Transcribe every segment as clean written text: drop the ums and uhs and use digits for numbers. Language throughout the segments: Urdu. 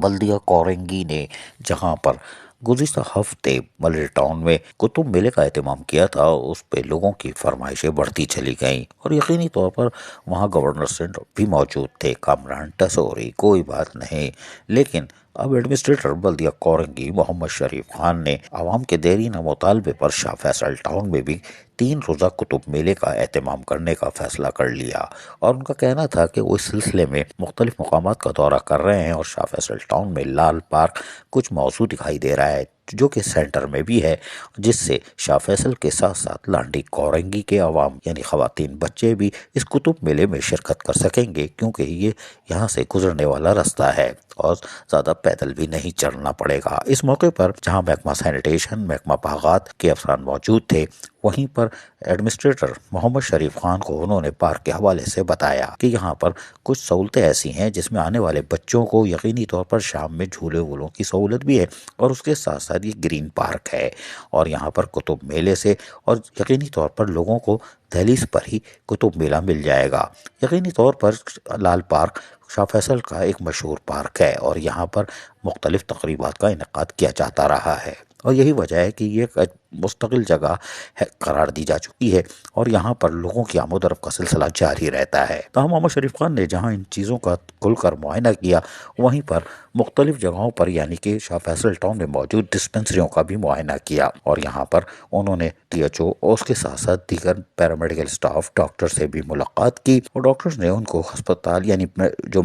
بلدیہ کورنگی نے جہاں پر گزشتہ ہفتے ملیر ٹاؤن میں کتب میلے کا اہتمام کیا تھا، اس پہ لوگوں کی فرمائشیں بڑھتی چلی گئیں اور یقینی طور پر وہاں گورنر سندھ بھی موجود تھے، کامران ٹسوری، کوئی بات نہیں۔ لیکن اب ایڈمنسٹریٹر بلدیہ کورنگی محمد شریف خان نے عوام کے دیرینہ مطالبے پر شاہ فیصل ٹاؤن میں بھی 3 روزہ کتب میلے کا اہتمام کرنے کا فیصلہ کر لیا، اور ان کا کہنا تھا کہ وہ اس سلسلے میں مختلف مقامات کا دورہ کر رہے ہیں اور شاہ فیصل ٹاؤن میں لال پارک کچھ موضوع دکھائی دے رہا ہے جو کہ سینٹر میں بھی ہے، جس سے شاہ فیصل کے ساتھ ساتھ لانڈی کورنگی کے عوام یعنی خواتین، بچے بھی اس کتب میلے میں شرکت کر سکیں گے، کیونکہ یہ یہاں سے گزرنے والا رستہ ہے اور زیادہ پیدل بھی نہیں چلنا پڑے گا۔ اس موقع پر جہاں محکمہ سینیٹیشن، محکمہ باغات کے افسران موجود تھے، وہیں پر ایڈمنسٹریٹر محمد شریف خان کو انہوں نے پارک کے حوالے سے بتایا کہ یہاں پر کچھ سہولتیں ایسی ہیں جس میں آنے والے بچوں کو یقینی طور پر شام میں جھولے وولوں کی سہولت بھی ہے، اور اس کے ساتھ ساتھ یہ گرین پارک ہے، اور یہاں پر کتب میلے سے اور یقینی طور پر لوگوں کو دہلیز پر ہی کتب میلہ مل جائے گا۔ یقینی طور پر لال پارک شاہ فیصل کا ایک مشہور پارک ہے اور یہاں پر مختلف تقریبات کا انعقاد کیا جاتا رہا ہے، اور یہی وجہ ہے کہ یہ ایک مستقل جگہ قرار دی جا چکی ہے اور یہاں پر لوگوں کی آمد و رفت کا سلسلہ جاری رہتا ہے۔ تاہم محمد شریف خان نے جہاں ان چیزوں کا کھل کر معائنہ کیا، وہیں پر مختلف جگہوں پر یعنی کہ شاہ فیصل ٹاؤن میں موجود ڈسپنسریوں کا بھی معائنہ کیا، اور یہاں پر انہوں نے ٹی ایچ او اور اس کے ساتھ ساتھ دیگر پیرامیڈیکل سٹاف، ڈاکٹر سے بھی ملاقات کی، اور ڈاکٹرز نے ان کو ہسپتال یعنی جو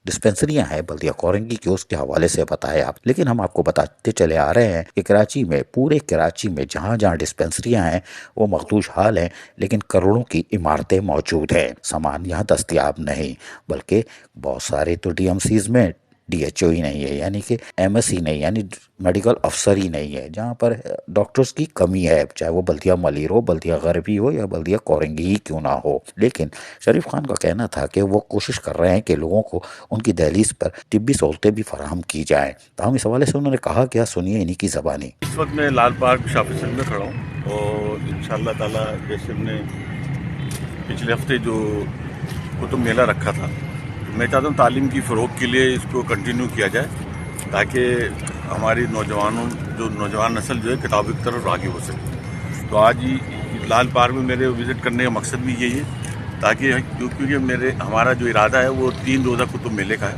ڈسپنسریاں ہیں بلدیہ کورنگی کی اس کے حوالے سے بتایا۔ لیکن ہم آپ کو بتاتے چلے آ رہے ہیں کہ کراچی میں، پورے کراچی میں جہاں جہاں ڈسپنسریاں ہیں وہ مخدوش حال ہیں، لیکن کروڑوں کی عمارتیں موجود ہیں، سامان یہاں دستیاب نہیں، بلکہ بہت سارے تو ڈی ایم سیز میں ڈی ایچ او ہی نہیں ہے، یعنی کہ ایم ایس ہی نہیں، یعنی میڈیکل افسر ہی نہیں ہے، جہاں پر ڈاکٹرز کی کمی ہے، چاہے وہ بلدیہ ملیر ہو، بلدیہ غربی ہو یا بلدیہ کورنگی ہی کیوں نہ ہو۔ لیکن شریف خان کا کہنا تھا کہ وہ کوشش کر رہے ہیں کہ لوگوں کو ان کی دہلیز پر طبی سہولتیں بھی فراہم کی جائیں۔ تو ہم اس حوالے سے انہوں نے کہا کیا، سنیے انہی کی زبانی۔ اس وقت میں لال پارک شاہ فیصل میں کھڑا ہوں، اور انشاءاللہ تعالیٰ جیسے ہم نے پچھلے ہفتے جو کتب میلہ رکھا تھا، میں چاہتا ہوں تعلیم کی فروغ کے لیے اس کو کنٹینیو کیا جائے، تاکہ ہماری نوجوان نسل جو ہے کتابوں کی طرف راغب ہو سکے۔ تو آج لال پارک میں میرے وزٹ کرنے کا مقصد بھی یہی ہے، تاکہ کیونکہ ہمارا جو ارادہ ہے وہ 3 روزہ کتب میلے کا ہے،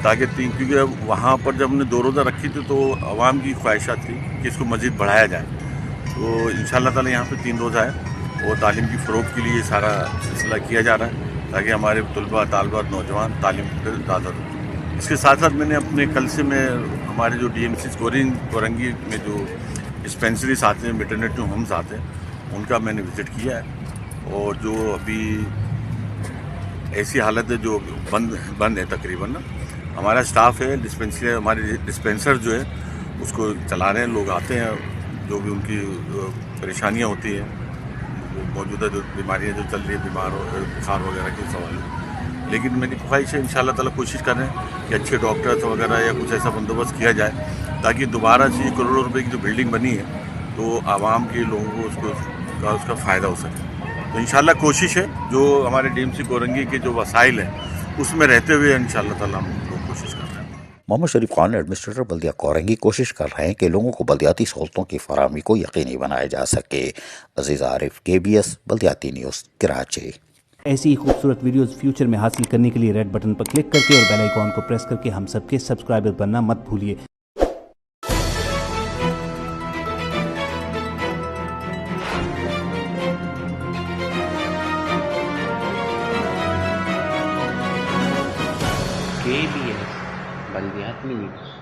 تاکہ کیونکہ وہاں پر جب ہم نے 2 روزہ رکھی تھی تو عوام کی خواہشات تھی کہ اس کو مزید بڑھایا جائے، تو انشاءاللہ تعالیٰ یہاں پہ 3 روزہ ہے اور تعلیم کی فروغ کے لیے سارا سلسلہ کیا جا رہا ہے، تاکہ ہمارے طلباء، طالبات، نوجوان تعلیم پہ زیادہ دیں۔ اس کے ساتھ ساتھ میں نے اپنے کل سے ہمارے جو ڈی ایم سی کورنگی میں جو ڈسپنسریز آتے ہیں، میٹرنیٹی ہومز آتے ہیں، ان کا میں نے وزٹ کیا ہے، اور جو ابھی ایسی حالت ہے جو بند ہے تقریباً نا، ہمارا سٹاف ہے ڈسپنسری، ہمارے ڈسپنسر جو ہے اس کو چلا رہے ہیں، لوگ آتے ہیں جو بھی ان کی پریشانیاں ہوتی ہیں، موجودہ جو بیماریاں جو چل رہی ہیں، بخار وغیرہ کے سوال ہے، لیکن میری خواہش ہے انشاءاللہ تعالیٰ کوشش کر رہے ہیں کہ اچھے ڈاکٹرز وغیرہ یا کچھ ایسا بندوبست کیا جائے، تاکہ دوبارہ سے کروڑوں روپے کی جو بلڈنگ بنی ہے تو عوام کے لوگوں کو اس کا فائدہ ہو سکے۔ تو انشاءاللہ کوشش ہے، جو ہمارے ڈی ایم سی کورنگی کے جو وسائل ہیں اس میں رہتے ہوئے انشاءاللہ تعالیٰ ہم لوگ کوشش کر رہے ہیں۔ محمد شریف خان ایڈمنسٹریٹر بلدیہ کورنگی کوشش کر رہے ہیں کہ لوگوں کو بلدیاتی سہولتوں کی فراہمی کو یقینی بنایا جا سکے۔ عزیز عارف، KBS بلدیاتی نیوز، کراچی۔ ایسی ہی خوبصورت ویڈیوز فیوچر میں حاصل کرنے کے لیے ریڈ بٹن پر کلک کر کے اور بیل آئیکن کو پریس کر کے ہم سب کے سبسکرائبر بننا مت بھولیے۔ KBS بلدیات news.